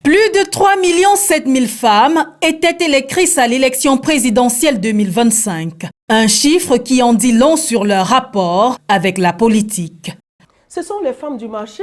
Plus de 3,7 millions de femmes étaient électrices à l'élection présidentielle 2025. Un chiffre qui en dit long sur leur rapport avec la politique. Ce sont les femmes du marché,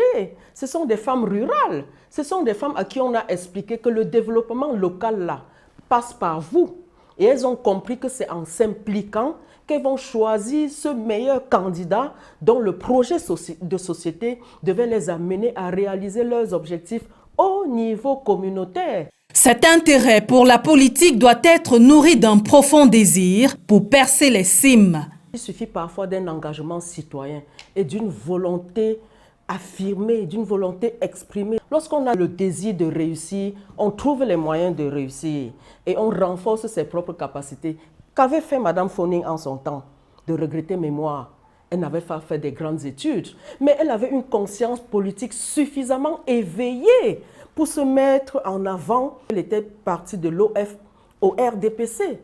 ce sont des femmes rurales, ce sont des femmes à qui on a expliqué que le développement local là passe par vous. Et elles ont compris que c'est en s'impliquant qu'elles vont choisir ce meilleur candidat dont le projet de société devait les amener à réaliser leurs objectifs au niveau communautaire. Cet intérêt pour la politique doit être nourri d'un profond désir pour percer les cimes. Il suffit parfois d'un engagement citoyen et d'une volonté affirmée, d'une volonté exprimée. Lorsqu'on a le désir de réussir, on trouve les moyens de réussir et on renforce ses propres capacités. Qu'avait fait Mme Fonning en son temps? De regretter mémoire. Elle n'avait pas fait des grandes études, mais elle avait une conscience politique suffisamment éveillée pour se mettre en avant. Elle était partie de l'OF au RDPC.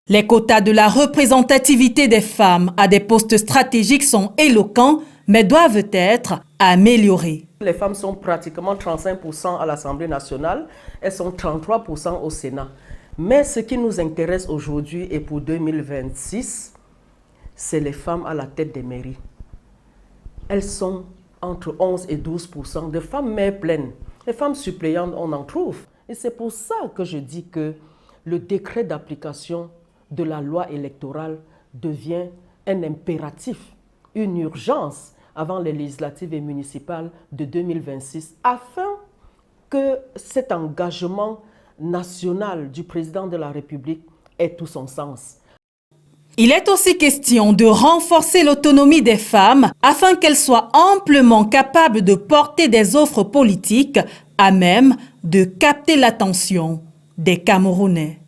Les quotas de la représentativité des femmes à des postes stratégiques sont éloquents, mais doivent être améliorés. Les femmes sont pratiquement 35% à l'Assemblée nationale, elles sont 33% au Sénat. Mais ce qui nous intéresse aujourd'hui et pour 2026, c'est les femmes à la tête des mairies. Elles sont entre 11 et 12% de femmes mères pleines. Les femmes suppléantes, on en trouve. Et c'est pour ça que je dis que le décret d'application de la loi électorale devient un impératif, une urgence avant les législatives et municipales de 2026, afin que cet engagement national du président de la République ait tout son sens. Il est aussi question de renforcer l'autonomie des femmes afin qu'elles soient amplement capables de porter des offres politiques à même de capter l'attention des Camerounais.